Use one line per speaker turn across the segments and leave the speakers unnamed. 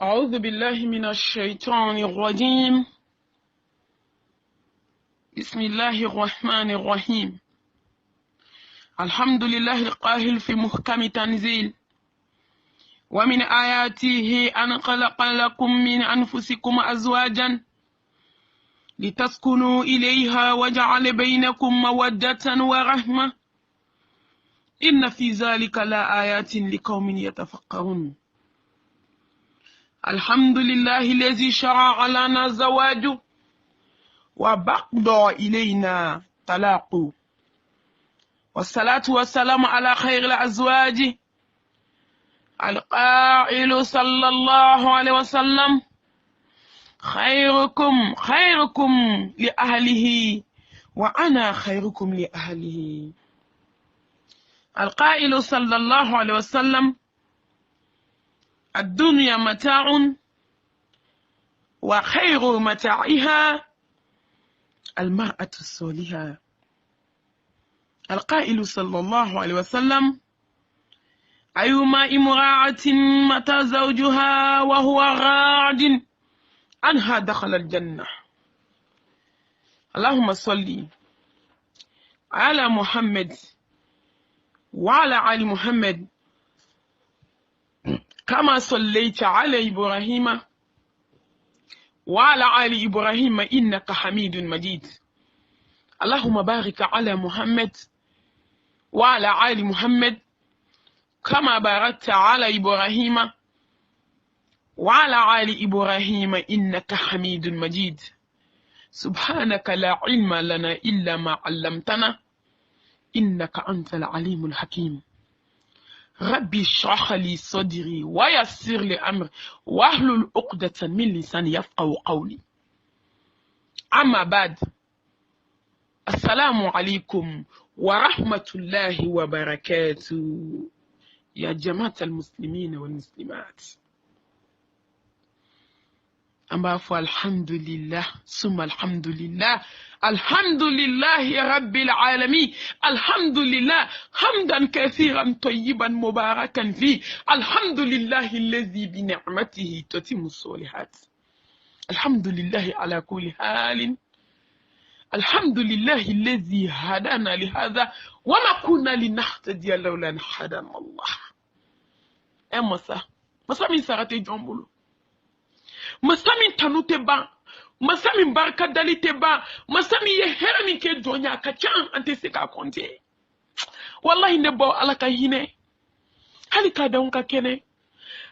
أعوذ بالله من الشيطان الرجيم. بسم الله الرحمن الرحيم. الحمد لله القاهر في محكم تنزيل. ومن آياته أن خلق لكم من أنفسكم أزواجا لتسكنوا إليها وجعل بينكم مودة ورحمة إن في ذلك لآيات لقوم يتفكرون. الحمد لله الذي شرع لنا الزواج وبعد إلينا طلاق، والصلاة والسلام على خير الأزواج القائل صلى الله عليه وسلم: خيركم خيركم لأهله وأنا خيركم لأهله. القائل صلى الله عليه وسلم: الدنيا متاع وخير متاعها المرأة الصالحة. القائل صلى الله عليه وسلم: أيما امرأة مات زوجها وهو راض عنها دخل الجنة. اللهم صل على محمد وعلى آل محمد كما صليت على إبراهيم وعلى آل إبراهيم إنك حميد مجيد. اللهم بارك على محمد وعلى آل محمد كما باركت على إبراهيم وعلى آل إبراهيم إنك حميد مجيد. سبحانك لا علم لنا إلا ما علمتنا إنك أنت العليم الحكيم. ربي اشرح لي صدري ويسر لي أمري واحلل عقدة من لساني يفقهوا قولي. أما بعد، السلام عليكم ورحمة الله وبركاته يا جماعة المسلمين والمسلمات. أما الحمد لله ثم الحمد لله. الحمد لله رب العالمين. الحمد لله حمدا كثيرا طيبا مباركا فيه. الحمد لله الذي بنعمته تتم الصالحات. الحمد لله على كل حال. الحمد لله الذي هدانا لهذا وما كنا لنهتدي لولا أن هدانا الله. مسا من سارتي جنبولو، مسا من تنوتي با، مسا من بركة داليتي با، مسا من يهرمي كي دونيا كتان أنت سيكا كونتي. والله نبو على كهينة هالي كادون كاكينة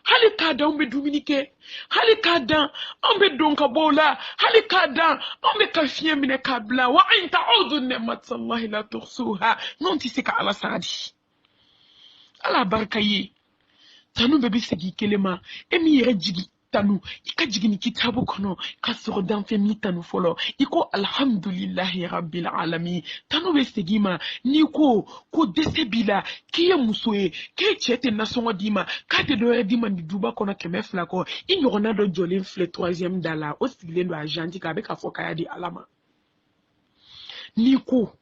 hali ka dan be Dominique, hali ka dan an be don ka bola, hali ka dan an be ka fiye mine ka bla. Wa in ta'udu ni'matallahi la tuhsuha. Non ti se ka ala sadi ala barkaye tanu be bisigi kelema emi yere jigi tanu ika jigi ni kitabu kono ka soro dan fe mi tanu folo iko alhamdulillahi rabbil alamin. Tanu be segima ni ko dese bila kiye musoye ke chete nasongo dima ka te do dima ni duba kono keme flako inyona do jolin fle 3e dala o sigile do agenti ka be ka foka ya di alama ni ko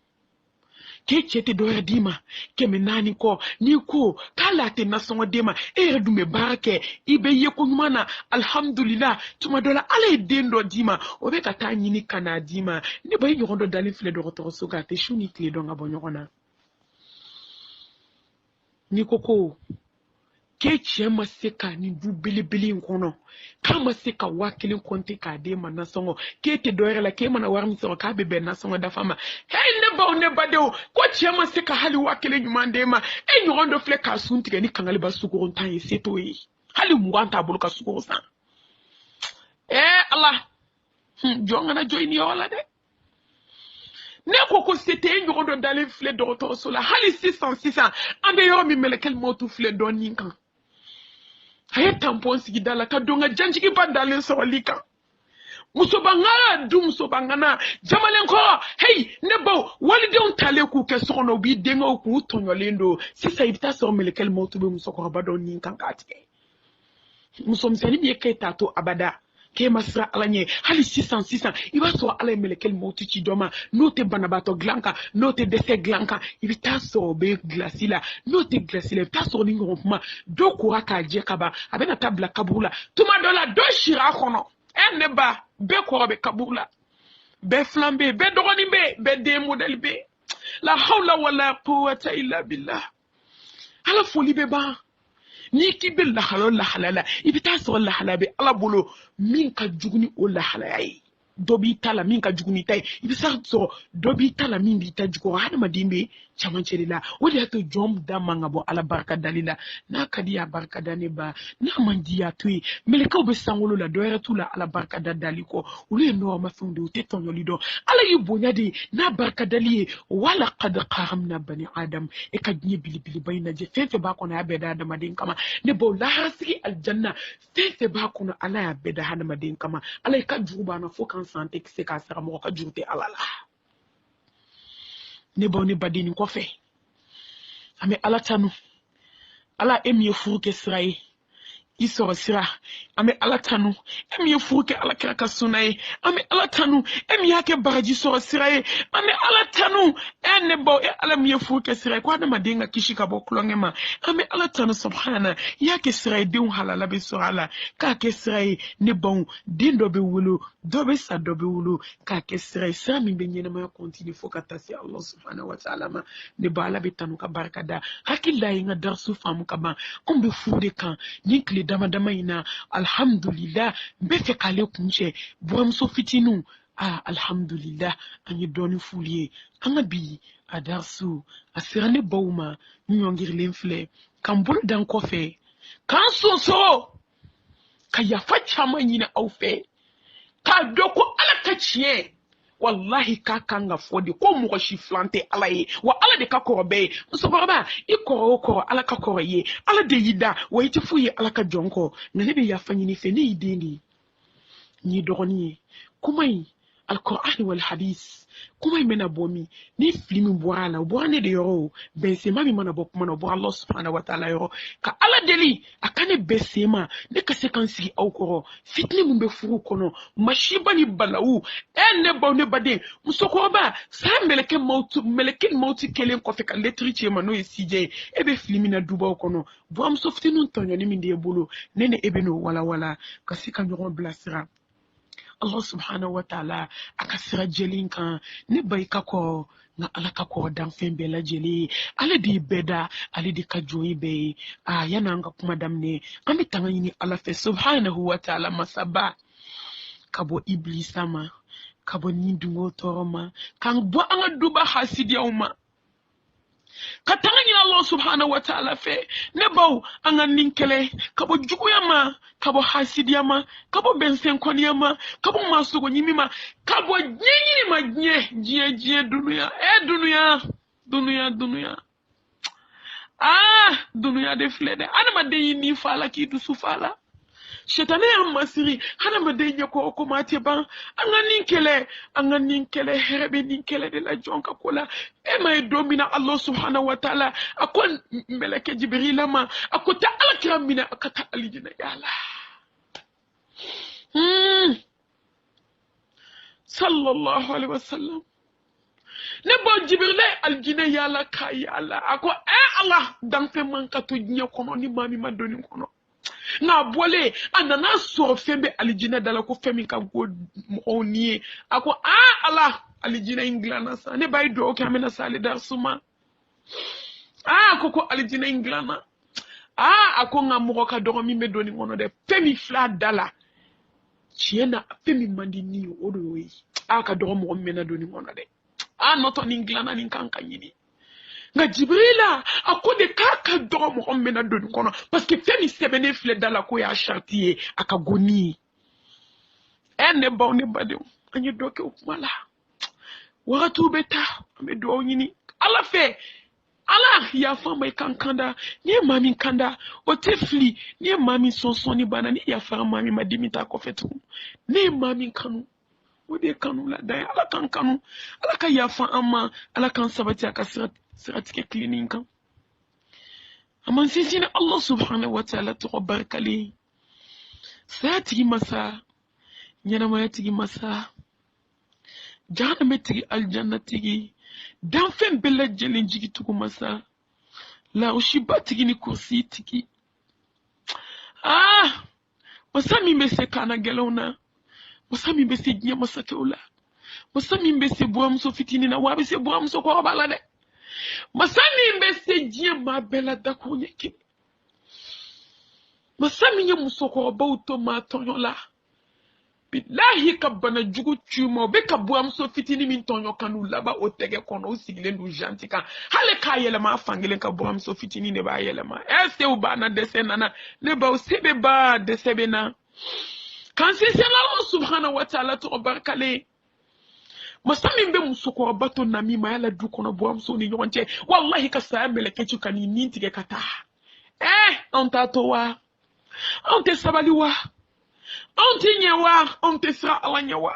ke chete do dima keme nani ko ni ko kala te nasongo dima ere dume barake ibe ye ko nyumana alhamdulillah tuma dola ala dendo dima o be ka ta nyini kana dima ni ba nyondo dalin fle do to soka te shuni kle do ngabo nyona ni koko ke chema seka ni du bilibili nkono kama seka wakilin konti ka de mana songo ke te doere la ke mana warmi songo ka bebe na songo da fama hey ne ba de ko chema seka hali wakilin nyumande ma e nyondo fle ka sunti ni kangali ba sukuru tan yeseto yi hali mwanta bulu ka sukuru san Allah jonga na joini wala de ne koko c'était nyondo dalin fle do to sola hali 600 ande yo mi melekel motu fle do ninkan haye tampon sigi dala ka donga janjigi bandale sawalika musobanga dum musobangana jamalen ko hey nebo walide on tale ku ke sono bi denga ku tonyolendo sisa ibita so melekel motu be musoko bado ninkan katike musomseni bi ke tato abada ke masra ala nye hali sisan iba so ala melekel mauti ci doma no te banabato glanka no te dese glanka ibi ta so be glasila no te glasila ta so ni ngoma do kura ka je kaba abena tabla kabula tuma dola do shira kono enne ba be ko be kabula be flambe be dogoni be de model be la hawla wala quwwata illa billah ala foli be ba ni ki be la halala ibi ta so la halabe ala bolo min ka juguni o la halai dobi tala min ka juguni tay ibi sa so dobi tala min bi ta jugo hada madimbe chamancheri la wodi hato jom da mangabo ala barka dalila na kadiya barka dane ba na mandiya tuyi meleka be sangolo la doyere tula ala barka daliko ule no ma funde te tonyo lido ala yubonya de na barka daliye wala qad qahamna bani adam e ka nyi bilibili bayna je fefe ba ko na beda da madin kama ne bo la hasri aljanna fefe ba ko na ala ya beda hada madin kama ala ka juba na fo kan sante ki se ka sara mo ka jurte ala la ne bo ne badini ko fe ame ala tanu ala emi furuke siraye isoro sira ame ala tanu emi furuke ala kaka sunaye ame ala tanu emi yake baraji soro siraye ame ala tanu ene bo ala mi furuke siraye kwa na madenga kishika bo klongema ame ala tanu subhana yake siraye de halala be sorala ka ke siraye ne bon dindo be wulu dobe sa dobe wulu ka ke siraye sa mi be nyena ma continue fokata si Allah subhanahu wa ta'ala ma ne bala be tanu ka barkada hakilla yinga darsu famu ka ba on be fude kan ni kle dama ina alhamdulillah mbefe kale kunche buamso fitinu alhamdulillah anyi doni fuliye anga bi adarsu asirane bauma nyongir lenfle kambul dan kofe kan so ka yafa chama nyina aufe ka doko ala kachiye wallahi ka kanga fodi ko mo shi flante alaye wa ala de ka korobe so baba ikoro ala ka koroye ala de yida wa yiti fuye ala ka jonko ngane be yafanyi ni fe ni ideni ni dogoni kumai alquran wal hadith kumai mena bomi ni filmi boala boane de yoro ben se mami mana bok mana bo Allah subhanahu wa ta'ala yoro ka ala deli akane besema ne ka sekansi awkoro fitni mumbe furu kono mashiba ni balawu enne bawne bade musoko ba sa meleke mauti kelen ko fe ka letriche mano esije ebe filmi na duba kono bo am softi nun tonyo ni minde bolo nene ebe no wala ka sika nyoron blasira Allah subhanahu wa ta'ala akasira jelinka ne bai kako na alaka ko dan fembe la jeli ale di beda ale di kajoyi be yana nga kuma damne ami tangani ala fe subhanahu wa ta'ala masaba kabo iblisama kabo nindungo toroma kan bo anga duba hasidiyauma katangani Allah subhanahu wa ta'ala fe ne baw anga ninkele kabo juguyama kabo hasidiyama kabo bensen koniyama kabo masugo nyimima kabo nyinyi ma je dunuya dunuya de flede anama de yini fala ki du sufala shetane masiri hanama de nyako ko mate ban anga ninkele herebe ninkele de la jonka kola e may domina Allah subhanahu wa ta'ala akon meleke jibril ma akota alkiramina akata alijina ya Allah sallallahu alaihi wasallam ne bo jibril aljina ya Allah kai Allah ako Allah dan fe man ka to nya kono ni mami madoni kono na bole anana so fembe alijina dala ko femi ka go oni ako Allah alijina inglana sa ne bay do ka mena sale dar suma ko alijina inglana ako ngamuko ka do mi medoni ngono de femi fla dala chiena femi mandini odo yi ka do mo mena doni ngono de noto ni inglana ni kanka yini nga jibrila akode kaka do mo mena doni kono parce que femi sebene fle dala ko ya chartier aka goni enne bawne bade anyi doke ukmala waratu beta me do nyini ala fe ala ya fama kankanda ni mami kanda o tefli ni mami sonsoni bana ni ya fara mami madimita ko fetu ni mami kanu wode kanu la dai ala kan kanu ala ka ya fa amma ala kan sabati aka siratike clinique kan amma sisina Allah subhanahu wa ta'ala to barakali sati masa ñanamaya tigi masa jahannama tigi aljanna tigi danfen bella jelen jigi tugu masa la ushiba tigi ni kursi tigi masa min bɛ se kana gɛlɛnw na masa min bɛ se diɲɛ masakɛw la masa min bɛ se buramuso fitinin na wa a bɛ se buramuso kɔrɔba la dɛ masa min bɛ se diɲɛ maa bɛɛ la dakuru ɲɛ kelen masa min ye musokɔrɔbaw to maa tɔɲɔ la bilahi ka bana jugu cuma o bɛ ka buramuso fitinin min tɔɲɔ ka n'u laban o tɛgɛ kɔnɔ o sigilen don janti kan hali k'a yɛlɛma a fankelen ka buramuso fitinin de b'a yɛlɛma sew banna dɛsɛ nana ne baw se bɛ ba dɛsɛ bɛ na kan sinsin Allah subhanahu wa ta'ala tɔgɔ barikalen masa min bɛ musokɔrɔba to namima yala du kɔnɔ buramuso ni ɲɔgɔn cɛ wallahi ka saya mɛlɛkɛci ka n'i nin tigɛ ka taa anw t'a to wa anw tɛ sabali wa anw tɛ ɲɛ wa anw tɛ siran Ala ɲɛ wa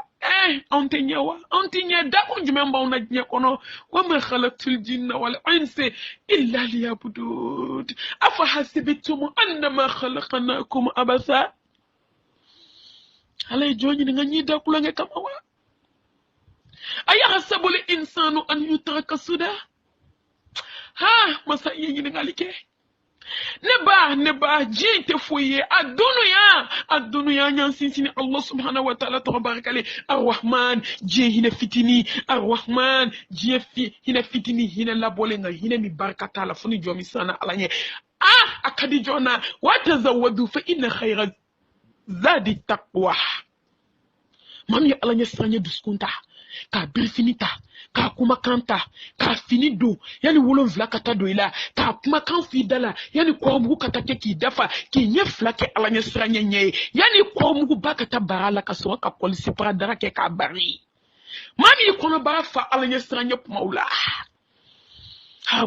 anw tɛ ɲɛ wa anw tɛ ɲɛ dakun jumɛn b'anw na diɲɛ kɔnɔ wa ma khalaqtul jinna wal insa illa liya'budun afa hasibtum annama khalaqnakum abasa Ala ye jɔn ɲininka n'i da kulonkɛ kama wa ayahsabu al insanu an yutraka suda masa ye ɲininkali kɛ ne ba diɲɛ tɛ foyi ye a dunuya ɲan sinsin Allah subhanahu wa ta'ala tɔgɔ barikale ar-Rahman diɲɛ hinɛ fitini ar-Rahman diɲɛ hinɛ fitini hinɛ labɔlen nka hinɛ min barika t'a la fo ni jɔn min sanna Ala ɲɛ a ka di jɔn na wa tazawwadu fa inna khayra zadi taqwa maa min ye Ala ɲɛ siran ye dusukun ta k'a birifini ta k'a kumakan ta k'a fini don yani 7 ka taa don i la k'a kumakan f'i da la yani kɔrɔmugu ka taa kɛ k'i dafa k'i ɲɛ 2 kɛ Ala ɲɛ siran ɲɛ ye yani kɔrɔmugu ba ka taa bara la ka sɔrɔ ka kɔlisi para dara kɛ k'a bari maa min kɔnɔbara fa Ala ɲɛ siran ɲɛ kumaw la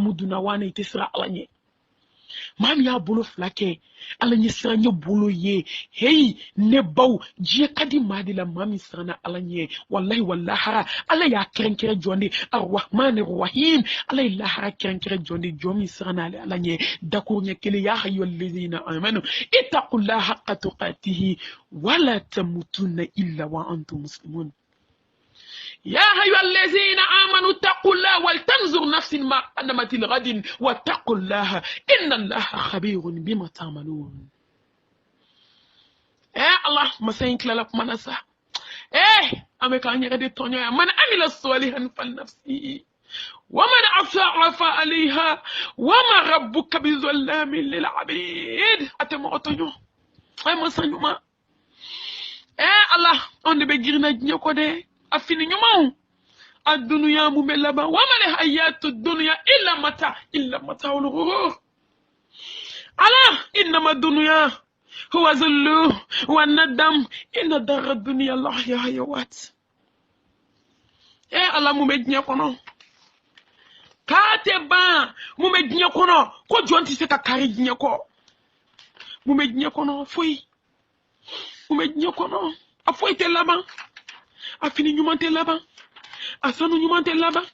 mu donna wa i tɛ siran Ala ɲɛ maa min y'a bolo 2 kɛ Ala ɲɛ siran ɲɛ bolo ye ne baw diɲɛ ka di maa de la maa min siranna Ala ɲɛ wallahi wallahara Ala y'a kɛrɛnkɛrɛn jɔn de ar-Rahman ar-Rahim Ala ye lahara kɛrɛnkɛrɛn jɔn de jɔn min siranna Ala ɲɛ dakuru ɲɛ kelen ya ayyuhallazina amanu ittaqullaha haqqa tuqatihi wala tamutunna illa wa antum muslimun يا أيها الذين آمنوا اتقوا الله ولتنظر نفس ما قدمت لغد واتقوا الله إن الله خبير بما تعملون الله ما سينك لك منسى أمك أن يغدي الطنيا من عمل صالحا فلنفسه ومن أساء فعليها وما ربك بظلام للعبيد أتم أطنيا ما سنيما الله أن بيجينا جنيكو ده afini nyuma ad-dunya mumellaba wa ma la hayatu ad-dunya illa mata'ul ghurur ala innama ad-dunya huwa zullu wa nadam inna dar ad-dunya Allah ya hayawat ala mumejnya kono kate ba mumejnya kono ko jonti se ka kari nya ko mumejnya kono foi mumejnya kono afoy te laba a fini ɲuman tɛ laban a sanu ɲuman tɛ laban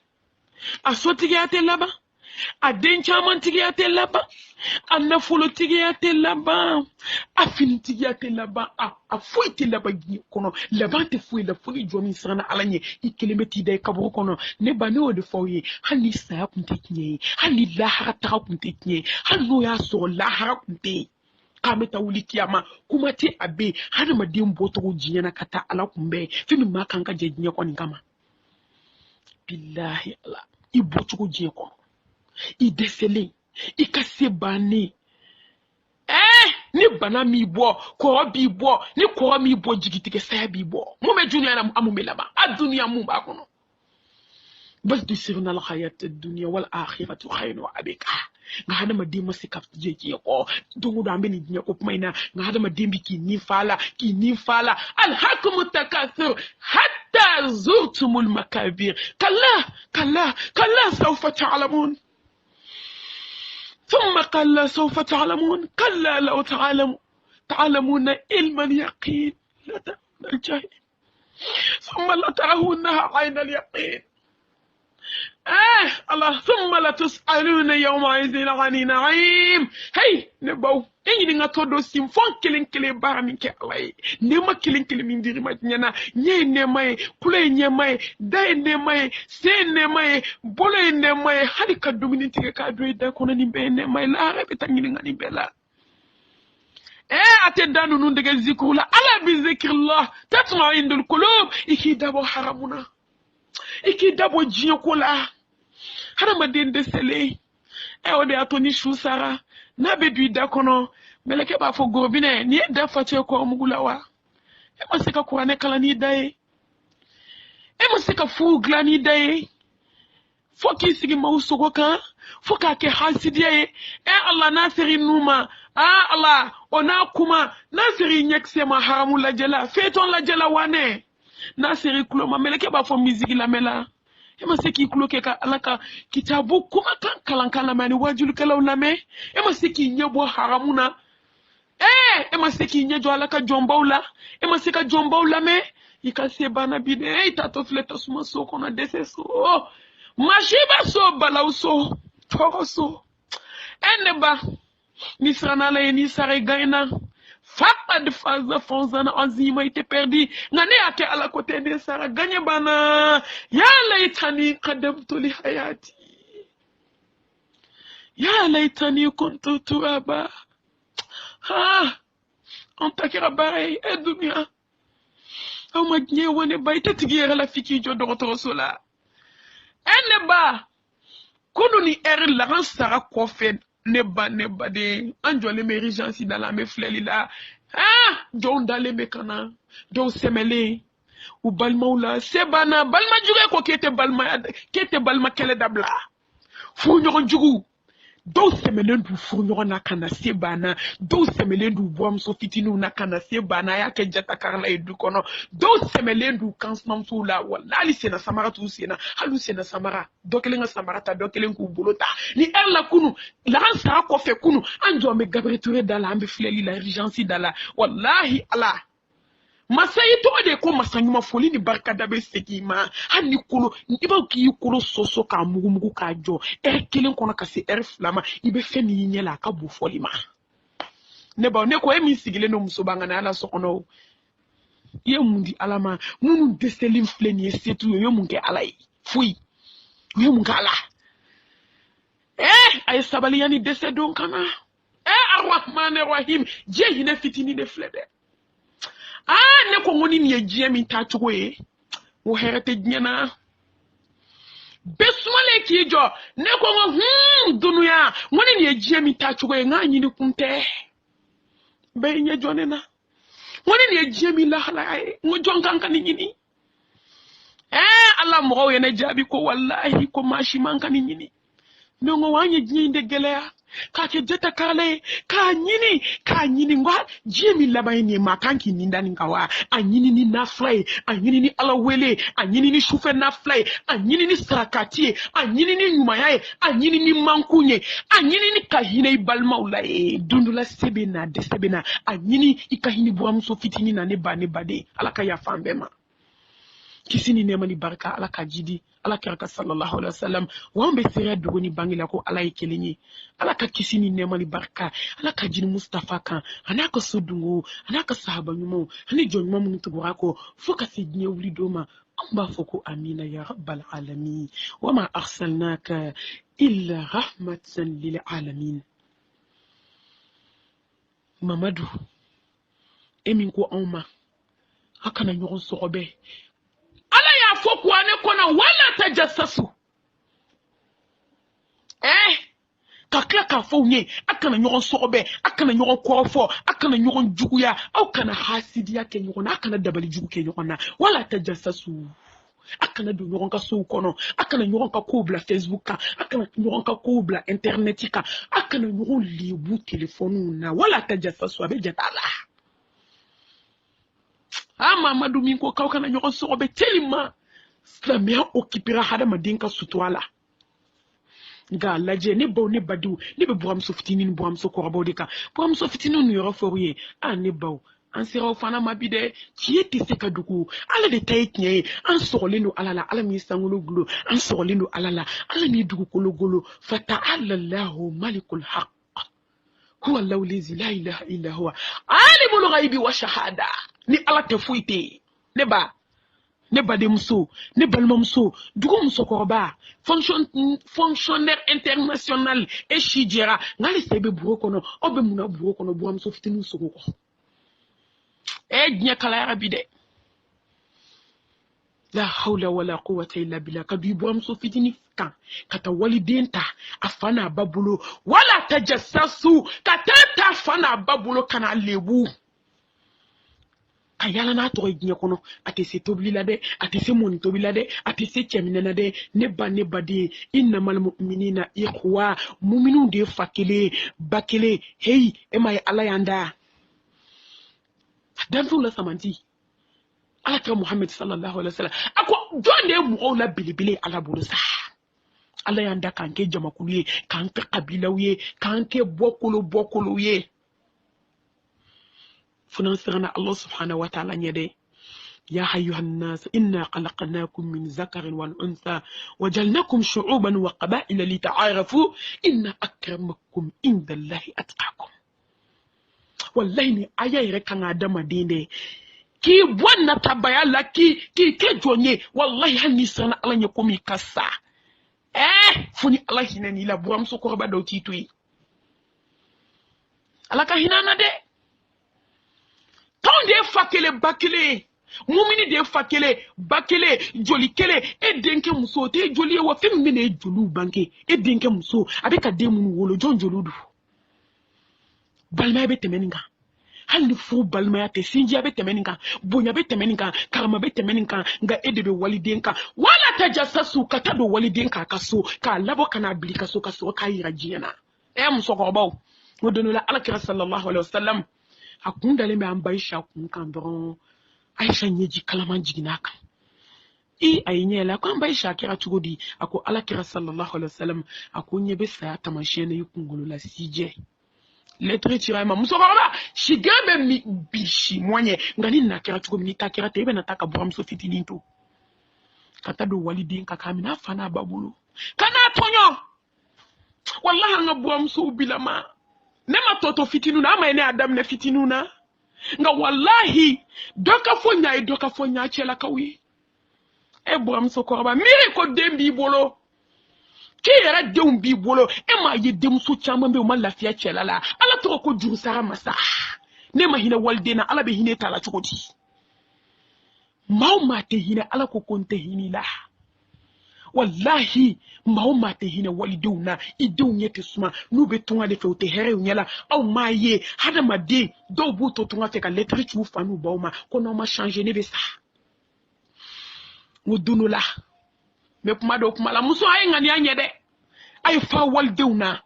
a sotigiya tɛ laban a den caman tigiya tɛ laban a nafolotigiya tɛ laban a finitigiya tɛ laban a foyi tɛ laban diɲɛ kɔnɔ laban tɛ foyi la fo ni jɔn min siranna Ala ɲɛ i kelen bɛ t'i da i kaburu kɔnɔ ne ba ne y'o de fɔ aw ye hali ni saya tun tɛ tiɲɛ ye hali ni lahara taga tun tɛ tiɲɛ ye hali n'o y'a sɔrɔ lahara tun tɛ yen k'a bɛ taa wuli kiyama kuma tɛ a bɛ yen hadamaden bɔcogo diɲɛ na ka taa Ala kunbɛn fɛn min maa kan ka jɛ diɲɛ kɔni kama bilahi Ala i bɔcogo diɲɛ kɔnɔ i dɛsɛlen i ka se bannen ni bana m'i bɔ kɔrɔ b'i bɔ ni kɔrɔ m'i bɔ jigitigɛ saya b'i bɔ mun bɛ dunuya la mun bɛ laban a dunuya mun b'a kɔnɔ bal tusiruna al-hayata ad-dunya wal akhiratu khayrun wa abqa nga hadamaden ma se ka jɛ diɲɛ kɔ don o don an bɛ nin diɲɛ ko kuma in na nga hadamaden bi k'i nin fala alhakumu takathur hatta zurtumul makabir kalla sawfa ta'lamun ثم كلا سوف تعلمون كلا لو تعلمون علم اليقين لترون الجحيم ثم لترونها عين اليقين الله ثم لتسألون يومئذ عن النعيم هي baw enyi nga todo sim fon kelen kelen bara min ke alay nema kelen kelen min diri ma nyana nye nema e kule nema e dai nema e se nema e bolo nema e hali ka domini tike ka do da kono ni be nema e la rebe tangi ngani bela ate danu nun daga zikrula ala bi zikrillah tatma indul qulub iki dabo haramuna iki dabo jiyo kola harama dende sele ode atoni shusara na be du da kono meleke ba fo gobine ni da fache ko mugulawa masika kurane kala ni dai masika fu glani dai fo ki sigi mausugo kan fo ka ke hasidiye Allah nasiri numa Allah ona kuma nasiri nyekse ma haramu la jela feton la jela wane nasiri kuloma meleke ba fo musique la mela masiki kuloke ka alaka kitabu kuma kan kalankala mani wajul kala ulame masiki nyebo haramuna masiki nyejo alaka jombawla masika jombawla me ikase bana bide tato fleta suma so kona dese so mashiba so balauso toroso eneba nisrana la ni sare gaina faqad faza fawzan azima ite perdi ngane ate ala côté de sara gagné bana ya laitani qadamtu li hayati ya laitani kuntu turaba antakira baray e dunya aw ma gne wone bay tatigere la fiki jo docteur sola eneba kununi la ran sara kofed neba de anjole me regency dans la me flelila jon dale me kana jon semele ou balmaula sebana balma jure ko kete balma kele dabla fu ñoron jugu do semelen du fu ñoron nakana sebana do semelen du boam so fitinu nakana sebana ya ke jata karla edu kono do semelen du kansnam sula wallahi sena samara tu sena halu sena samara dokelenga samara ta dokelen ku bolota ni la kunu la ransa ko fe kunu anjo me gabriture dala ambe fleli la urgence dala wallahi ala masayi to de ko masanyuma foli ni barka dabe sekima hani kulo iba ki kulo soso ka mugu ka jo kelen kono ka se flama ibe femi nyela ka bu foli ma ne ba ne ko emi sigile no musobanga na ala sokono ye mundi alama munu deselim fleni setu yo munke alai fui yo munka ala ay sabali yani dese don kana arrahman arrahim je hina fitini de flede ne ko ngoni ni ejie mi ta chuwe wo herete nyana besmale ki jo ne ko ngo dunuya ngoni ni ejie mi ta chuwe nga nyini kunte be nye jonena ngoni ni ejie mi la hala ngo jonkan kan nyini Allah mo yene jabi ko wallahi ko mashi man kan nyini nongo wanye nyinde gelea ka ke jeta kale ka nyini ngwa jemi labai ni makanki ni ndani ngawa anyini ni na fly anyini ni alawele anyini ni shufe na fly anyini ni sarakati anyini ni nyuma yae anyini ni mankunye anyini ni kahine ibalma ulae dundula sebena de sebena anyini ikahini buamso fitini na ne bade alaka ya fambema kisini nema ni baraka alaka jidi alaka sallallahu alaihi wasallam wambe sira dugoni bangila ko ala yekelenyi alaka kisini nema ni baraka alaka jini mustafa kan anaka sodungo anaka sahaba nyumo hani jonma mun tugura ko foka sidnye wuli doma amba foko amina ya rabbal alamin wama arsalnaka illa rahmatan lil alamin mamadu emin ko onma hakana nyoron sokobe ala ya foku ane kona wala tajassasu kakla ka fo nye akana nyoron sokobe akana nyoron korofo akana nyoron juguya au kana hasidiya ke nyoron akana dabali jugu ke nyoron wala tajassasu akana do nyoron ka so kono akana nyoron ka ko bla Facebook ka akana nyoron ka ko bla internet ka akana nyoron libu telephone na wala tajassasu abe jatala Mamadu minko kauka na nyoron sokobe telima slamia okipira hada madinka sutwala ga laje ne bo ne badu ne be buam sofitini ni buam sokorabo deka buam sofitini ni yoro forie ne baw an sera fana mabide tiete se kaduku ala de taytnie an sorlendo alala ala mi sangolo glo an sorlendo alala ala mi dugu kologolo fata allahu malikul haq huwa Allahu lazi la ilaha illa huwa alimul ghaibi wa shahada. Ni ala te fuite ne ba de muso ne balma muso dugu muso koroba fonctionnaire international e shijera ngali sebe buro kono obe muna buro kono buam so fitinu so ko e nya kala arabi de la hawla wala quwwata illa billah kadu buam so fitini kan kata walidenta afana babulo wala tajassasu kata afana babulo kana lebu ayala na to ginye kono ate se tobli la de ate se moni tobli la de ate se chemina na de ne ba de innamal mu'minina ikhwa mu'minun de fakele bakele hey e may ala yanda dan la samanti ala ka Muhammad sallallahu alaihi wasallam ako jonde mu la bilibili ala bulu sa ala yanda kanke jamakuluye kanke kabilawiye kanke bokulu فننصرنا الله سبحانه وتعالى يدي يا أيها الناس إنا خلقناكم من ذكر والأنثى وجعلناكم شعوبا وقبائل لتعارفوا إن أكرمكم عند الله أتقاكم والله ني آية ركنا آدم دينه كي بوانا تبايا لا كي جوني والله هني سرنا الله يكومي كسا فني الله هناني لا بوام سكوربا دوتي توي الله كهنانا دي Tant de fakele bakele, mumini de fakele bakele, joli kele, e denke muso te joli wa fem mene jolu banke, e denke muso abeka demu wolo jon joludu. Balma be temeninga. Hal ni fu balma te sinji be temeninga, bonya be temeninga, karama be temeninga, nga ede be walidenka. Wala tajassasu kata do walidenka kaso, ka labo kana blika so kaso ka yira jina. E muso ko baw. Wodono la alakira sallallahu alaihi wasallam. Akunda le me ambaisha kunkan doron Aisha nyeji kalaman jigina kan ayinye la ko ambaisha kira tugodi ako alakira sallallahu alaihi wasallam ako nyebe sa tamashene yukungulu la sije lettre tirama musokora shigabe mi bishi mwenye ngani na kira tugomi ni takira tebe nataka bwa msofitini tu katado walidin kakamina fana babulu kana tonyo wallahi ngabwa mso bilama nema toto fitinuna ama ene adam ne fitinuna nga wallahi doka fonya chela kawi e bram sokorba mire ko dembi bolo ki era dembi bolo e ma ye dem so chamba be o ma lafiya chela la ala to ko juru sara masa nema hina waldena ala be hine tala chukoti mauma te hina ala ko konte hinila wallahi mauma te hina waliduna idun yete suma nube tunga de fe te here unyala au maye hada made do buto tunga fe ka lettre tu fanu bauma kono ma changer ne be sa wudunu la me kuma do kuma la muso ay ngani anyede ay fa waliduna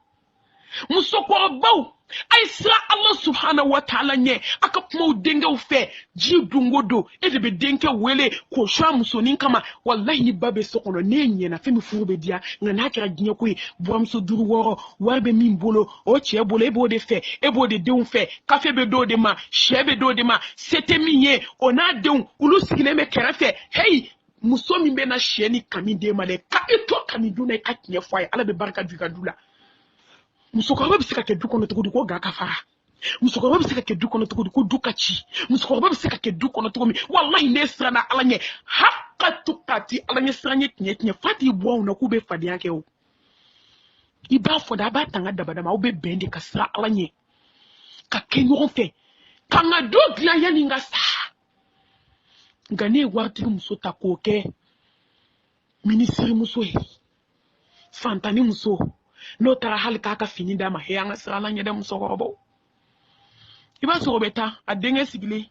muso ko baw ay sra Allah subhanahu wa ta'ala nye aka kuma denga ufe ji dungodo ede be denke wele ko shwa muso nin kama wallahi ni babe sokono ne nye na femi furube dia ngana kira ginye ko boam so duru woro warbe min bolo o che bolo e bo de fe e bo de deun fe kafe be do de ma shebe do de ma sete minye ona deun ulu sigile me kerafe hey muso mi be na sheni kami de male ka eto kami duna ka kinye fay ala be barka du kadula musokoroba bisika ke dukono tukudi ko ga kafara musokoroba bisika ke dukono tukudi ko dukachi musokoroba bisika ke dukono tukumi wallahi nesrana alanye hakka tukati alanye sranye tinye fati bwa una kube fadi yake o iba foda ba tanga dabada ma obe bende kasra alanye ka kenyo fe kanga dogla yani nga sa ngane warti musota koke ministre musoe fantani muso no tara hal kaka fini da ma he anga sala nyede musokorobo iba so obeta adenge sigile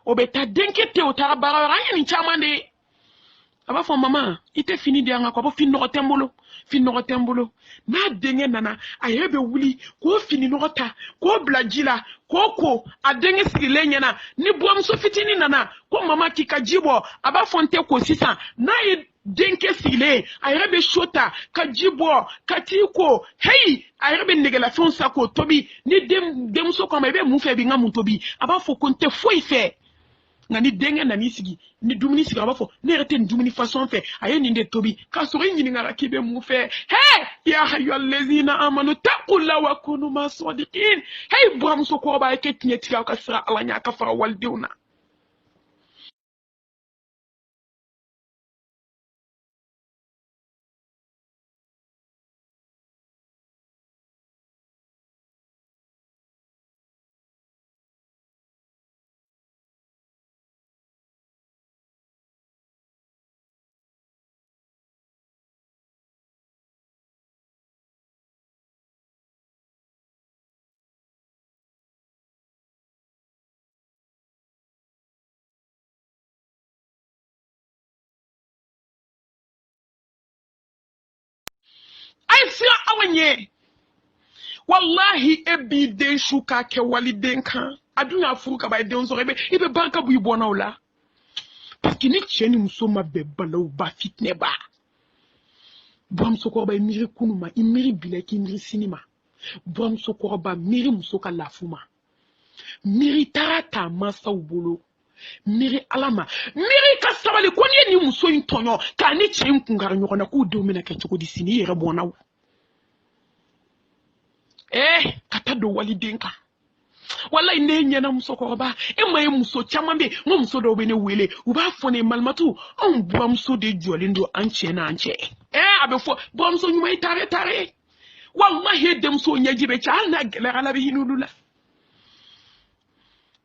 obeta denke te o tara bara ranya ni chamande aba fo mama ite fini de anga ko bo fin no tembolo na denge nana ayebe wuli ko fini no ta ko blajila ko adenge sigile nyana ni boam so fitini nana ko mama kikajibo aba fonte ko sisa na denke sile ayrebe shota kajibo katiko hey ayrebe negela fonsa ko tobi ni dem so ko mebe mu fe bi ngamu tobi aba fo konte foi fe ngani denga nani sigi ni dumuni sigi abafo ne rete dumuni façon fait aye ni de tobi ka sori ni ngara kibe mu fe he ya hayyul ladzina amanu taqulla wa kunu ma sadiqin hey bram so ko ba ke tinyeti ka sira ala nya ka fara waldiuna ay sira awanye wallahi ebi den shuka ke waliden kan adunya furu ka bay den so ibe banka bu ibona wala parce que ni tieni muso ma be balaw ba fitne ba bram soko ba miri kunuma imiri bileki imiri sinima bram soko ba miri muso ka lafuma miri tarata masa ubolo miri alama miri ka sabali ko ni muso in tonyo ka ni tien kungar nyoko na ku do mena ke choko di sini yere bona kata do waliden ka wallahi ne nyana muso ko ba e may muso chamambe mo muso do bene wele u ba fone malmatu on bua muso de jolindo anche na anche abefo bua muso nyuma tare wallahi dem so nyajibe cha na gele ala bi hinulula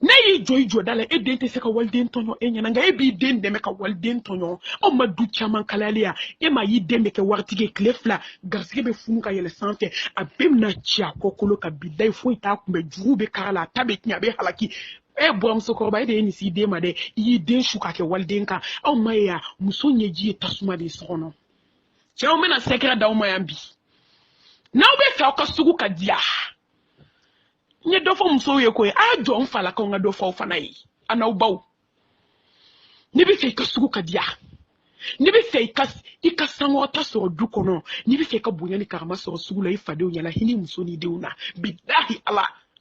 na yi joy dala e dente se ka walden tonyo e nyana nga e bi den de me ka walden tonyo o ma du chaman kalalia e ma yi dembe ke wartige klefla garsige be funu ka yele sante abem na chia kokolo ka bidai fo ita kumbe jurube kala tabe nya be halaki bom sokor ba de ni si de ma de yi den shuka ke walden ka o ma ya muso nyeji tasuma de sono chewo mena sekra da o ma yambi na be fa ka sugu ka dia nye dofo muso ye ko ajo mfala ka nga dofo fana yi ana ubaw ni bi fe ka sugu ka dia ni bi fe ka sango ta so du kono ni bi fe ka bunya ni karama so sugu la ifade o nyala hini muso ni de una bidahi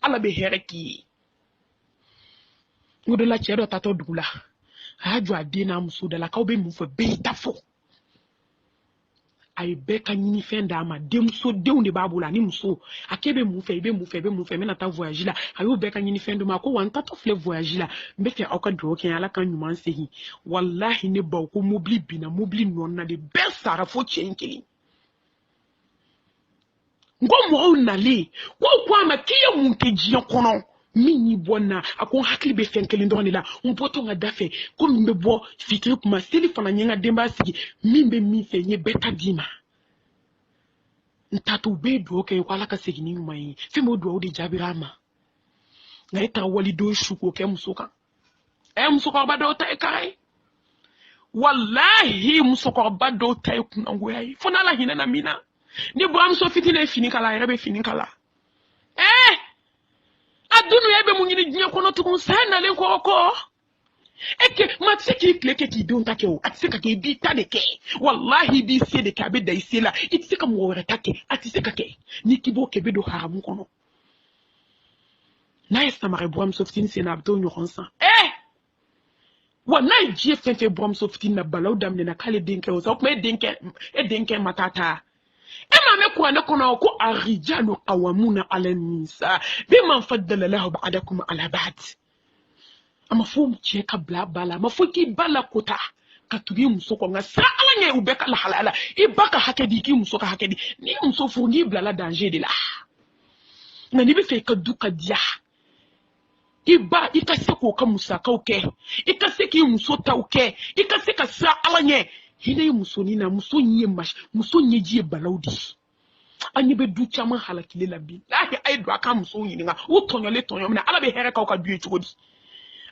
ala be hereki ngodo la chedo tato dugula ajo adena muso da la ka obe mu fe be tafo ay beka nyini fenda ma demso deunde babula ni muso akebe mu fe mena ta voyage la ayo beka nyini fendo ma ko wanta to fle voyage la mbe fe aka do ken ala kan nyuma nsehi wallahi ne ba ko mobli bina mobli nonna de besara fo chenkeli ngomo onale ko ama kiya munkeji kono mini bona akon hakli be fenkeli ndoni la on poto nga dafe ko mbe bo fitri kuma seli fana nyenga demba sigi mimbe mi fe nye beta dima ntatu be do ke kwala ka sigi ni mai fi mo do de jabirama na eta wali do shuko ke musoka musoka ba do ta kai wallahi musoka ba do ta kuna ngoyi fona la hina na mina ni bo am so fitine fini kala rebe fini kala adunu yebe munyini jinya kono tukun sana le ko eke matsiki kleke ki don take o atsika ke bi tade ke wallahi bi se de ka be da isela itsika mo wora take atsika ke ni kibo ke be do haramu kono na esta mare boam softin se na abdo nyoronsa wallahi ji fefe boam softin na balaw damne na kale denke o sok me denke matata me kwa na kono ko arijalu qawamuna ala nisa bima faddala lahu ba'dakum ala ba'd ama fo che ka bla bala ma fo ki bala kota ka tugi muso ko nga sa ala nye ubeka la halala ibaka hakedi ki muso ka hakedi ni muso fo ni bla la danger de la na ni be fe ka duka dia iba ikase ko ka musa ka oke ikase ki muso ta oke ikase ka sa ala nye hine muso ni na muso nye mash muso nye ji balaudi anyi be du chama halakile la bi lahi ay do aka muso yin nga o tonyo na ala be here ka du chugodi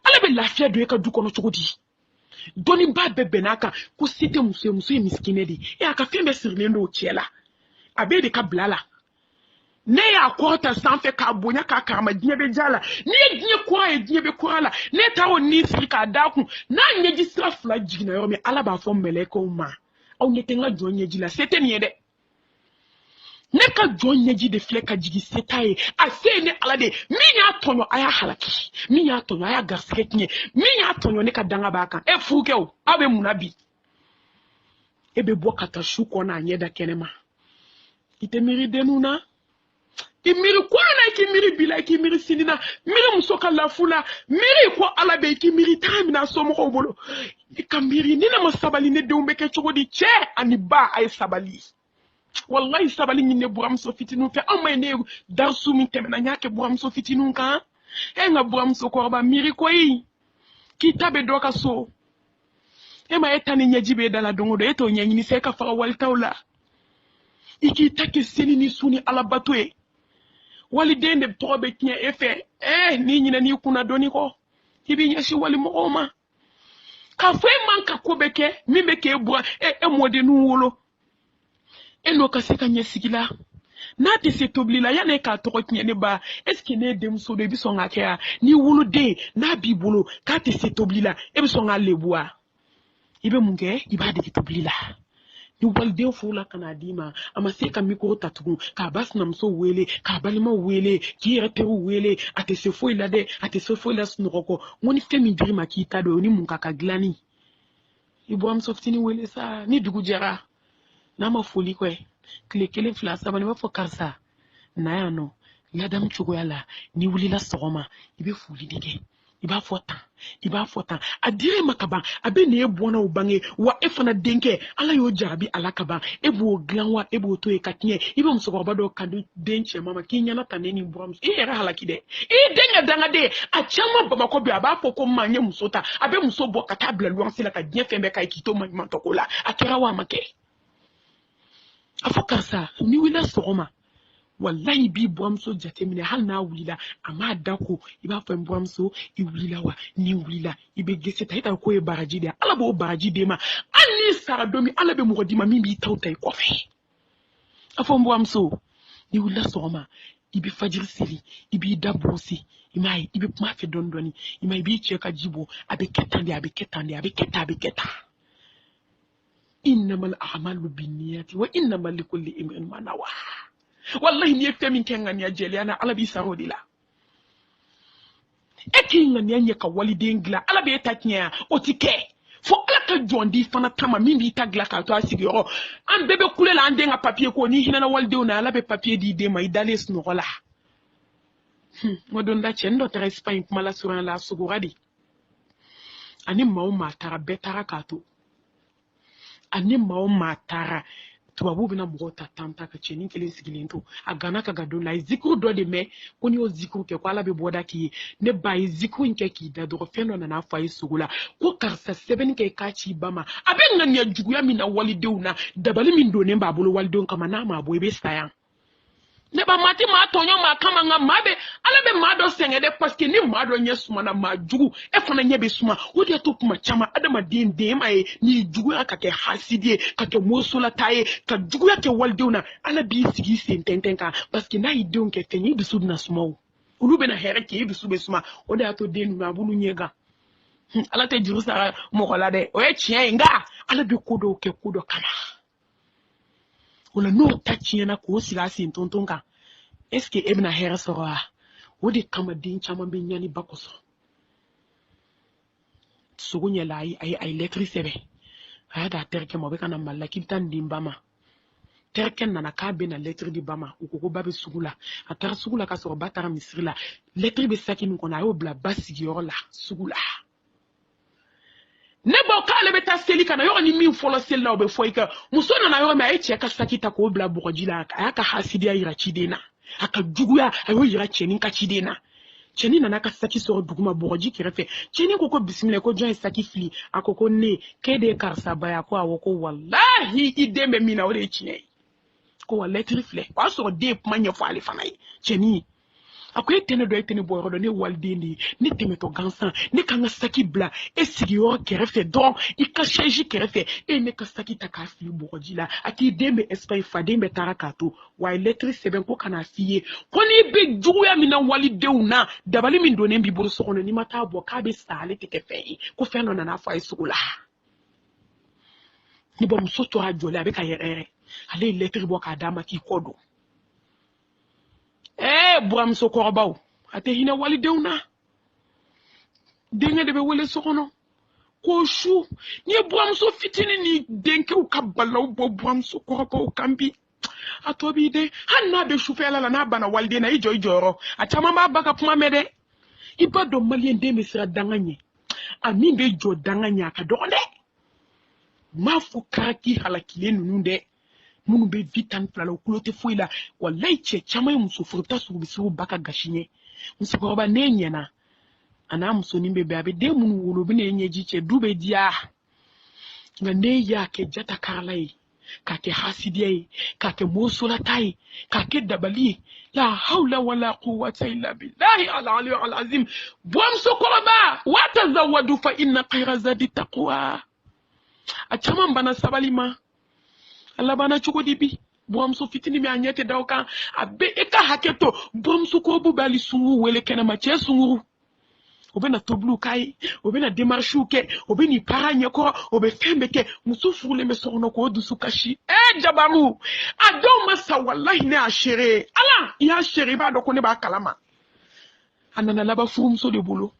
ala be lafia do ka du kono chugodi doni ba bebe naka ko site muso miskine di aka fembe sirlendo chela abe de ka blala ne ya kwota sanfe ka bonya ka kama dinye be jala ne dinye kwa dinye be kwala ne tawo ni sika daku na nye ji safla jigina yo me ala ba fo meleko ma o nyetenga jonye jila sete ni de Neka jɔn ɲɛji de filɛ ka jigi se t'a ye a se ne ala de min y'a tɔɲɔ a y'a halaki min y'a tɔɲɔ a y'a garisɛgɛ tiɲɛ min y'a tɔɲɔ ne ka danga b'a kan furukɛw aw bɛ mun na bi e bɛ bɔ ka taa su kɔnɔ a ɲɛ da kɛnɛma i tɛ miiri denninw na i miiri kɔnɔ na i k'i miiri bi la i k'i miiri sini na miiri muso ka lafu la miiri ko ala bɛ i k'i miiri taa minɛ a somɔgɔw bolo i ka miiri ni ne ma sabali ne denw bɛ kɛ cogo di cɛ ani ba a ye sabali wallahi sabali min ne buramuso fitinin fɛ anw ma ne darsu min tɛmɛna n y'a kɛ buramuso fitinin kan e nka buramuso kɔrɔba miiri koyi k'i ta bɛ dɔ ka so e ma e ta ni ɲɛji bɛ da la don o don e t'o ɲɛɲini fɛ ka faga walitaw la i k'i ta kɛ seli ni su ni alabato ye waliden de tɔgɔ bɛ tiɲɛ e fɛ n'i ɲinɛ n'i kunna dɔɔni kɔ i b'i ɲɛsin walimɔgɔw ma k'a fɔ e man ka ko bɛ kɛ min bɛ k'e bura e mɔdenninw wolo e n'o ka se ka ɲɛsigi la n'a tɛ se tobili la yanni e k'a tɔgɔ tiɲɛ ne ba est-ce que ne ye denmuso dɔ i bɛ sɔn k'a kɛ wa n'i woloden n'a b'i bolo k'a tɛ se tobili la e bɛ sɔn k'a lebu wa i bɛ mun kɛ i b'a dege tobili la ni waliden furula ka n'a d'i ma a ma se ka mikoro ta tugun k'a ba sinamuso wele k'a balimaw wele k'i yɛrɛ teriw wele a tɛ se foyi la dɛ a tɛ se foyi la sunɔgɔ kɔ n ko ni fɛn min dir'i ma k'i ta dɔn o ni mun ka kan dilanni i buramuso fitinin wele sa ni dugu jɛra n'a ma foli kɛ tile 1 2 3 i b'a fɔ karisa na yan nɔ ladamu cogoya la ni wulila sɔgɔma i bɛ foli de kɛ i b'a fɔ tan a dir'e ma ka ban a bɛ nin e bɔnnaw bange wa e fana denkɛ ala y'o jarabi ala ka ban e b'o dilan wa e b'o to yen ka tiɲɛ i bɛ musokɔrɔba dɔw ka di den cɛman ma k'i ɲɛna ta ne ni buramuso i yɛrɛ halaki dɛ i ye den kɛ dangaden a caman bamakɔ bi a b'a fɔ ko maa n ye muso ta a bɛ muso bɔ ka taa bila luwanse la ka diɲɛ fɛn bɛɛ k'a ye k'i to maɲumantɔ ko la a kɛra wa a ma kɛ a fɔ karisa ni wulila sɔgɔma wallahi b'i buramuso jateminɛ hali n'a wulila a m'a da ko i b'a fɔ n buramuso i wulila wa ni wulila i bɛ gese ta i t'a ko ye baraji de ye ala b'o baraji d'e ma hali n'i sara don min ala bɛ mɔgɔ d'i ma min b'i taw ta i kɔfɛ a fɔ n buramuso ni wulila sɔgɔma i bɛ fajiri seli i b'i da burusi i m'a ye i bɛ kuma fɛ dɔɔni dɔɔni i m'a ye i b'i cɛ ka ji bɔ a bɛ kɛ tan de a bɛ kɛ tan de a bɛ kɛ tan a bɛ kɛ tan innamal a'malu binniyati wa innamal likulli imrin ma nawa wallahi ni ye fɛn min kɛ ŋaniya jɛlenya na ala b'i sara o de la e k'i ŋaniya ɲɛ ka waliden dilan ala b'e ta tiɲɛ o ti kɛ fo ala ka jɔn di fana kama min b'i ta dilan k'a to a sigiyɔrɔ an bɛɛ bɛ kule la an den ka papiye ko n'i hinɛna walidenw na ala bɛ papiye di den ma i dalen sunɔgɔ la n don da cɛnin dɔ taara Espagne kuma la surunya la a sogora de ani maa o maa taara bɛɛ taara k'a to ani maa o maa taara tubabu bɛna mɔgɔw ta tan ka cɛnin kelen sigilen to a gana ka gadon la a ye zikuru dɔ de mɛn ko n'i y'o zikuru kɛ ko ala bɛ bɔda k'i ye ne ba ye zikuru in kɛ k'i da dɔgɔ fɛn dɔ nana fɔ a ye sogo la ko karisa sɛbɛnni kɛ k'a ci ba ma a bɛ ŋaniya juguya min na walidenw na dabali min donnen b'a bolo walidenw kama n'a ma bɔ i bɛ sa yan ne ba maa tɛ maa tɔɲɔ maa kama nka maa bɛ ala bɛ maa dɔ sɛgɛn dɛ paseke ni maa dɔ ɲɛ sumana maa jugu e fana ɲɛ bɛ suma o de y'a to kuma caman adamaden den ma ye n'i juguya ka kɛ hasidi ye ka kɛ mosolata ye ka juguya kɛ walidenw na ala b'i sigi sen tɛntɛn kan paseke n'a y'i denw kɛ fɛn ye i dusu bɛna suma o olu bɛna hɛrɛ kɛ i dusu bɛ suma o de y'a to den ninnu a b'olu ɲɛ gan ala tɛ juru sara mɔgɔ la dɛ o ye tiɲɛ ye nka ala bɛ ko dɔw kɛ ko dɔ kama o la n'o ta tiɲɛna k'o sigi a sen tonton kan est-ce que e bɛna hɛrɛ sɔrɔ wa o de kama den caman bɛ ɲani ba kosɔn sogo ɲɛla a ye lɛtiri sɛbɛn a y'a d'a terikɛ ma o bɛ ka na mali la k'i bɛ taa nin di n ba ma terikɛ nana k'a bɛ na lɛtiri di ba ma u ko ko ba bɛ sugu la a taara sugu la k'a sɔrɔ ba taara misiri la lɛtiri bɛ saki min kɔnɔ a y'o bila ba sigiyɔrɔ la sugu la ne b'o k'ale bɛ taa seli ka na yɔrɔ ni min fɔlɔ seli la o bɛ fɔ i kan muso nana yɔrɔ min a ye cɛ ka saki ta k'o bila bɔgɔji la a y'a ka hasidiya yira ciden na a ka juguya a y'o yira cɛnin ka ciden na cɛnin nana ka saki sɔrɔ duguma bɔgɔji kɛrɛfɛ cɛnin ko ko bisimila ko jɔn ye saki fili a ko ne k'e de ye karisa ba ye a ko awɔ ko walahi i den bɛ min na o de ye tiɲɛ ye ko wa lɛtiri filɛ o y'a sɔrɔ den ye kuma ɲɛfɔ ale fana ye cɛnin ye a ko e tɛ ne dɔn e tɛ ne bɔ yɔrɔ dɔn ne ye waliden de ye ne tɛmɛtɔ gansan ne kan ka saki bila e sigiyɔrɔ kɛrɛfɛ dɔrɔn i ka sɛji kɛrɛfɛ e ye ne ka saki ta k'a fili bɔgɔji la a k'i den bɛ Espagne faden bɛ taara k'a to wa a ye lɛtiri sɛbɛn ko kana f'i ye ko n'i bɛ juguya min na walidenw na dabali min donnen b'i bolo so kɔnɔ n'i ma taa bɔ k'a bɛ sa ale tɛ kɛ fɛn ye ko fɛn dɔ nana fɔ a ye sugu la ni bamuso tora jɔlen a bɛ ka yɛrɛ yɛrɛ ale ye lɛtiri bɔ k'a d'a ma k'i kɔ don buramso korobaw ate hina walidenw na denga de be wele sokono ko shu ni buramso fitini ni denkew ka balaw bo buramso korobaw kambi atobi de hanna be shu fela na bana walide na ijo ijoro atama ba baka kuma mede iba do malien de misra danganye ami be jo danganya ka donde mafu karaki halakile nunu de munu be vitan plalo kulote foila wallahi che chama muso furta su bisu baka gashinye muso ko ba nenyana ana muso nimbe be abe de munu wolo bi nenye jiche dube dia ngane ya ke jata karlai ka ke hasidiye ka ke mosola tai ka ke dabali la hawla wala quwwata illa billahi al-ali al-azim buamso koroba wa tazawwadu fa inna khayra zadi taqwa achaman bana sabalima Allah bana chuko dibi buamso fitini mi anyete dawka abe eka haketo buamso ko bu bali sungu wele kena mache sungu obena toblu kai obena demarchuke obeni paranye ko obe fembeke musufule mesono ko dusu kashi jabaru adon masa wallahi ne ashere ala ya shere ba do ko ne ba kalama anana laba furumso de bolo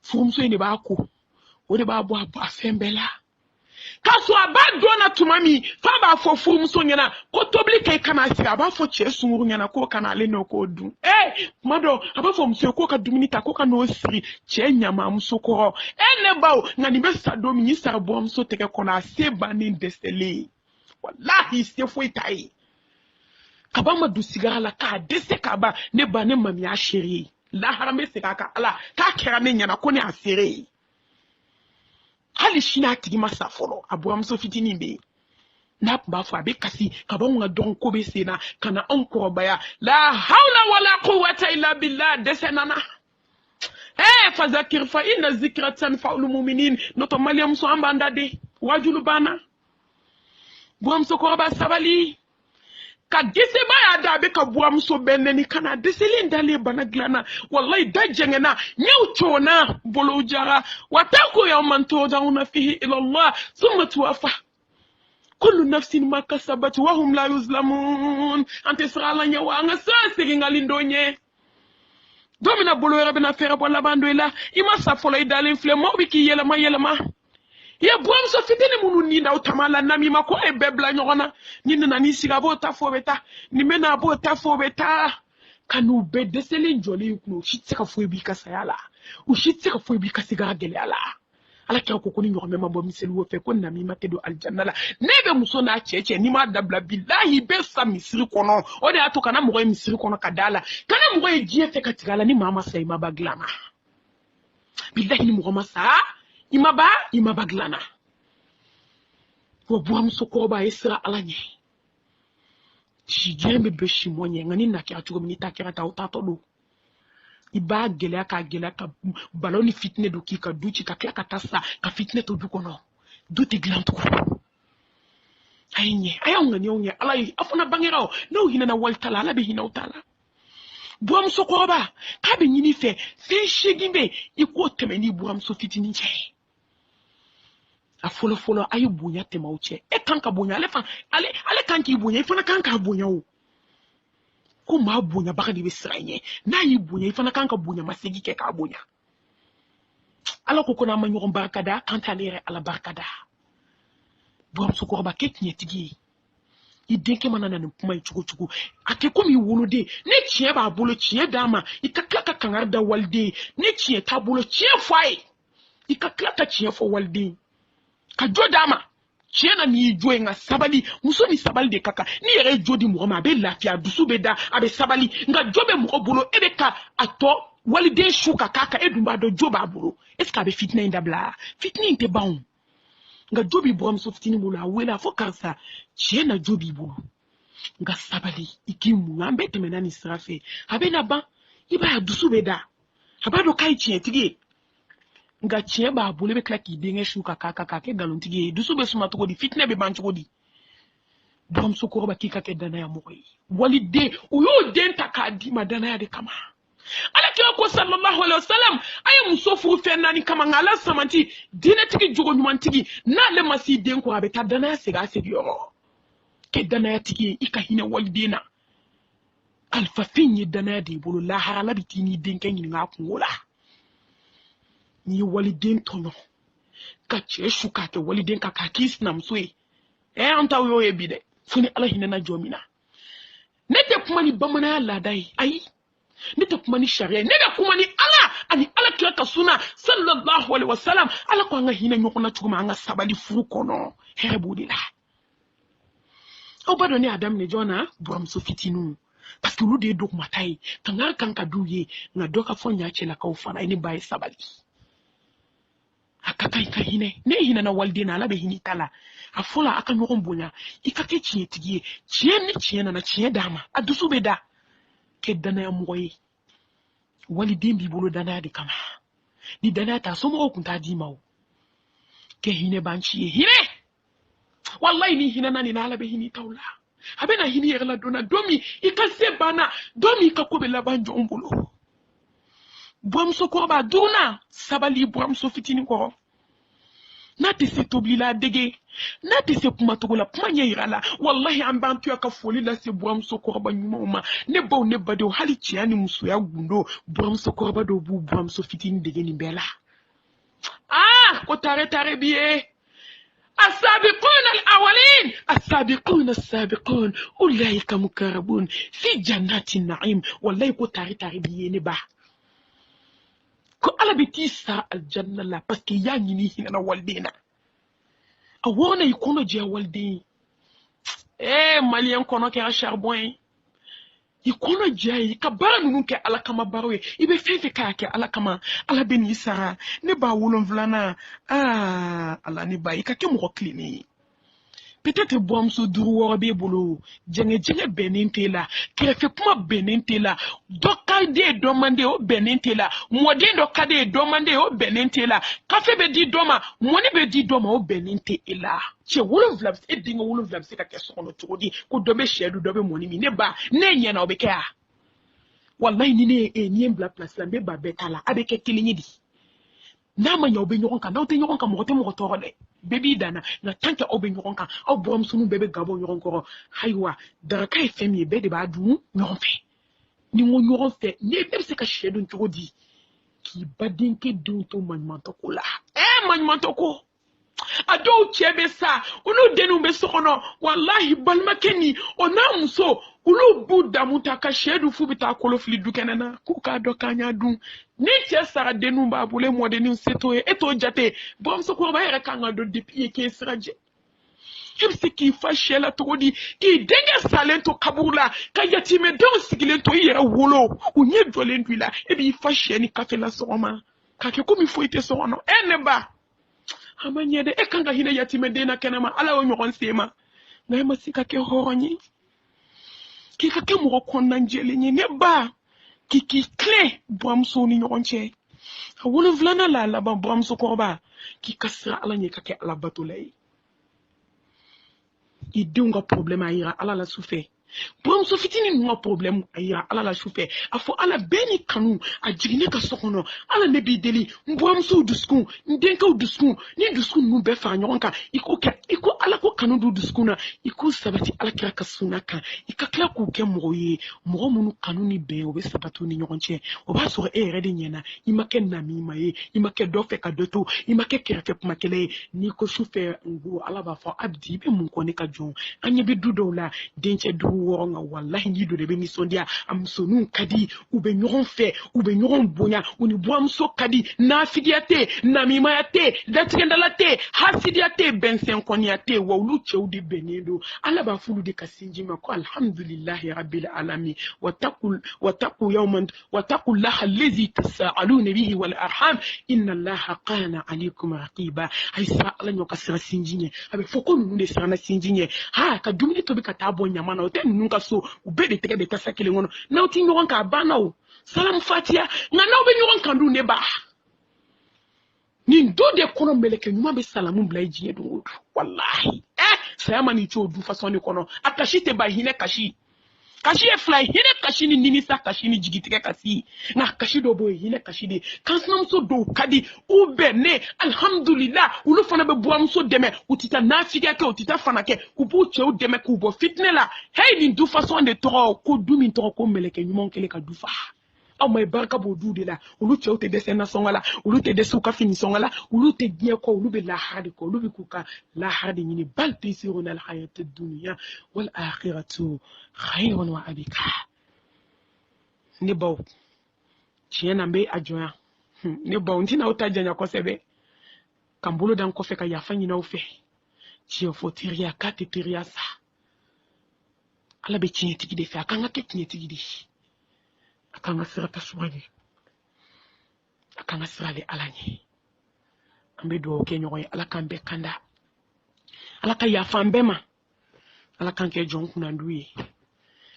furumso ne ba ko o de ba bo afembela kaso abadro na tumami fa ba fo furumso nyana ko tobli kai kana sira ba fo che sunguru nyana ko kana le no ko du mado aba fo mse ko ka duminita ko ka no siri che nyama msokoro ne bawo ngani be sa do ministre bo mso teke kona se banin desele wallahi se fo itai kabama du sigara la ka dese kaba ne bane mami a chérie la harame se ka ala ka kera ne nyana ko ne asere hali shina tigi masa folo abuam so fitini be na ba fa be kasi kabon don ko be sena kana on baya la hawla wala quwwata illa billah desenana fazakir fa inna zikra tanfa'ul mu'minin noto maliam so ambanda de wajulu bana buam so ko ba sabali ka dese ba ya da be ka buam so beneni kana deselin dale bana glana wallahi dajengena nyawtona bolo jara watako yawman tawduna fihi ila Allah thumma tuwafa kullu nafsin ma kasabat wa hum la yuzlamun ante srala nyawa nga sasiri ngalindonye domina bolo yarabe na fere bola bandoila ima sa folo idale flemo biki yelama ya buam so fitene munu ni na utamala nami mako bebla nyona ni na ni siga bo ta fo beta ni mena bo ta fo beta kanu be desele njoli kuno shitseka fo bi kasayala u shitseka fo bi kasiga gele ala ala kya ko kuni ngome mambo miselu wo fe ko na mi matedo aljanna la nebe muso na cheche ni ma dabla billahi be sa misiri kono o de ato kana mo misiri kono kadala kana mo jie fe katigala ni mama sai mabaglana billahi ni mo masa imaba glana wo buam sokoba isra alanye jijembe beshi monye ngani na kya tugo minita kira ta utato do iba gelea ka baloni fitne do ki ka duchi ka kla ka tasa ka fitne to dukono do te glanto ko aynye ayonga onye alai afuna bangero no hina na waltala ala be hina utala buam sokoba ka be nyini fe shegimbe iko temeni buam so fitini nche a folo ayi bunya tema uche kanka bunya ale kanki bunya ifana kanka bunya o ko ma bunya baka di besranye na yi bunya ifana kanka bunya masegi ke ka bunya ala ko kona manyo barkada kanta lere ala barkada buam sukoro ba ketnye tigi idenke manana ne kuma ichugo ake ko mi wolode ne chie ba bolo chie dama ikakaka kangarda walde ne chie tabulo chie fai ikakaka chie fo walde ka jodama chiena ni joe nga sabali muso ni sabali de kaka ni yere jodi mo ma be lafia dusu be da abe sabali nga jobe mo bolo ebe ka ato walide shuka kaka edumba do joba bolo eska be fitna indabla fitna inte baun nga jobi brom so fitini bolo awela fo kansa chiena jobi bolo nga sabali ikimu ngambe temena ni srafe abe na ba iba dusu be da abado kai chie tige nga chie ba bole be klaki denge shuka kaka ke galontige dusu be suma to di fitne be bancho di bom sokoro ba kika ke dana ya moyi walide uyo den takadi madana ya de kama ala ke ko sallallahu alaihi wasallam ay musofu fenani kama ngala samanti dine tigi jogo nyumantigi na le masi den ko abeta dana ya sega se biyo ke dana ya tigi ika hine walide na alfa finye dana de bolo la harala bitini denke ni nga kungola ni waliden tono ka cheshu ka ke waliden ka kis na mswe anta yo ebide funi ala hinana jomina nete kuma ni bamana la dai ai nete kuma ni sharia nega kuma ni ala ani ala kira ka suna sallallahu alaihi wasallam ala ko nga hina nyokona tuguma nga sabali furu kono herebudi la o bado ni adam ne jona buram so fitinu parce que lu de dok matai kanga kanka duye nga doka fonya chela ka ufana ni baye sabali akakai ka hine ne hina na waldina la be hini tala afola aka nyogon bonya ikake chiye tigiye chiye ni chiye na chiye dama adusu be da ke dana ya moye walidin bi bolo dana de kama ni dana ta so mo kunta di mawo ke hine banchi hine wallahi ni hina na ni na la be hini tawla abena hini yela dona domi ikase bana domi ka ko be la banjo ombolo Boamso ko ba duna sabali boamso fitini ko na te se tobli la dege na te se kuma to la panya irala wallahi an ban tuya ka foli la se boamso ko ba nyuma ne baw ne bado hali ciani musu ya gundo boamso ko ba do bu boamso fitini dege ni bela ko tare biye السابقون الأولين السابقون السابقون أولئك مقربون في جنات النعيم والله يكو تاري بيني با ko ala biti sa aljanna la parce que ya nyini hina na waldena a wona ikono je walde malien kono ke charbon ikono je ka bara nunu ke ala kama barwe ibe fefe ka ke ala kama ala beni sara ne ba wolon vlana ala ne ba ikake mo klini peut-être boamso duru worobe bolo jenge benente la kerefe kuma benente la dokade domande o benente la modi dokade domande o benente la kafe be di doma moni be di doma o benente la che wolo vlabs e dingo wolo vlabs ka keso no todi ko dobe shedu dobe moni mi ne ba ne nya na obeka wallahi ni ne ni en black place la be ba betala abeke kilinyi di na ma nya obe nyoron ka na o te nyoron ka mo te mo toro le baby dana na tanke obe nyoron ka o boam sunu bebe gabo nyoron ko haywa daraka femi be de ba du nyoron fe ni mo nyoron fe ne be se ka shedu ntodi ki badinke dun to manmanto ko la manmanto ko ado chebe sa unu denu be sokono wallahi balmakeni ona muso ulu buda mutaka shedu fubita kolofli dukenana kuka dokanya dun ni tia sara denu ba bule mo denu seto eto jate bom so ko ba yere kanga do depuis ke sraje hebsi ki fashela todi ki denga salento kabula ka yatime don sigilento yere wolo unye dolendu la ebi fasheni kafela soma kake komi foite sono eneba amanyede kanga hina yatime dena kenama ala o nyoron sema na masika ke horonyi kika ke mo konna njele ni ne ba kiki clé boamso ni nyoronche wolo vlana la ba boamso ko ba kika sra ala ni kake ala batulay idunga problème ayira ala la souffert boamso fitini no problème ayira ala la souffert afo ala beni kanu a jigine ka sokono ala ne bi deli boamso duskun ndenka duskun ni duskun nu be fa nyonka iko ala ko kanu du duskuna iko sabati ala kira ka sunaka ikakla ko ke moye mo munu kanu ni be o be sabatu ni nyonche o ba so redi nyena imake na mi maye imake do fe ka doto imake kira ke makele ni ko souffert ngo ala ba fa abdi be mun ko ne ka jon anye bi dudo la denche du woronga wallahi ni do de be mi sondia am sonu kadi ou be nyoron fe ou be nyoron bonya uni boamso kadi na fidiate na mimayate datikendalate hasidiate bensen koniate wawlu chewdi benedo ala ba fulu de kasinji mako alhamdulillahi rabbil alamin wattaqu yawman wattaqullaha allazi tasaaluna bihi wal arham inna allaha kana alaykum raqiba haysa ala nyoka sira sinjinye abe foko nunu de sira na sinjinye ka dumini to be katabo nyama na ote nunka so ube de tege de tasakile ngono na oti nyoron ka bana o salam fatia na obe nyoron kan du ne ba ni ndo de kono meleke nyuma be salamu bla ejie do wallahi sayama ni cho du façon ni kono akashite ba hine kashi kashi e fly hine kashi ni nimisa kashi ni jigitike kasi na kashi do boy hine kashi de kansnamso do kadi u bene alhamdulillah ulu fana be boamso deme utita nafika ke utita fana ke ku bu chew deme ku bo fitne la hey ni du façon de toro ko du min toro ko meleke nyumon kele ka dufa aw may barka bo du de la ulu chew te de sena songala ulu te de suka fini songala ulu te gye ko ulu be la hadi ko ulu be kuka la hadi ni bal tisiruna al hayat ad dunya wal akhiratu khayrun wa abika ne baw tiena mbe ajoya ne baw ntina utajanya ko sebe kambulo dan ko fe ka yafanyi na ufe ci fo tiria ka te tiria sa ala be tinya tigi de fe akanga ke tinya tigi de akanga sirata suwani akanga sirale alanye ambe do ke nyoy ala kambe kanda ala ka yafambe ma ala kanke jonku na nduye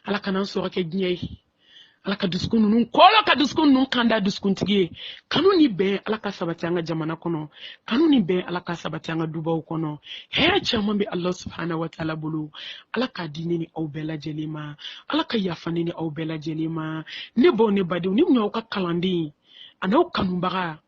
ala kanan sora ke gney ala ka duskun nun kolo ka duskun nun kanda duskun tige kanu ni be ala ka sabati anga jamana kono kanu ni be ala ka sabati anga dubaw kono he chama be Allah subhanahu wa ta'ala bulu ala ka dini ni aw bela jelima ala ka yafani ni aw bela jelima ne bo ne badu ni nyaw ka kalandi anaw kanu baga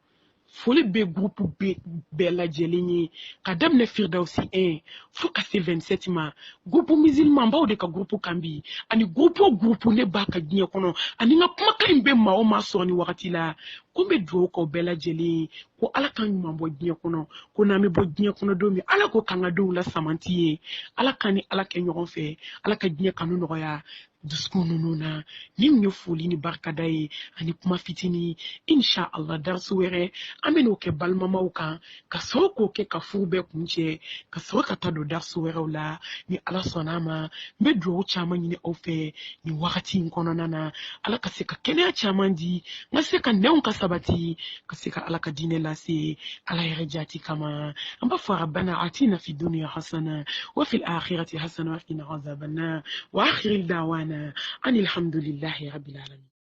foli be groupe bela jelinyi kadam ne firdausi 1 fo ka 27 ma groupe musulman bawo de ka groupe kambi ani groupe ne ba ka ginye kono ani nga kuma ka imbe ma o ma so ni wakati la ko be do ko bela jeli ko ala kan ma bo ginye kono ko na me bo ginye kono do mi ala ko kanga do la samantiye ala kan ni ala ke nyogon fe ala ka ginye kanu no ya duskunu nuna ni foli ni barkadaye ani kuma fitini insha Allah darsu were ameno ke balmama uka ka soko ke ka fube kunje ka soka ta do darsu were la ni ala sonama be do chama ni ofe ni wakati nkono nana ala ka seka kene chama ndi ngaseka neon ka sabati ka seka ala ka dine la si ala yarjati kama amba fa rabbana atina fi dunya hasana wa fil akhirati hasana wa qina azabannar wa akhir da'wana أن الحمد لله رب العالمين.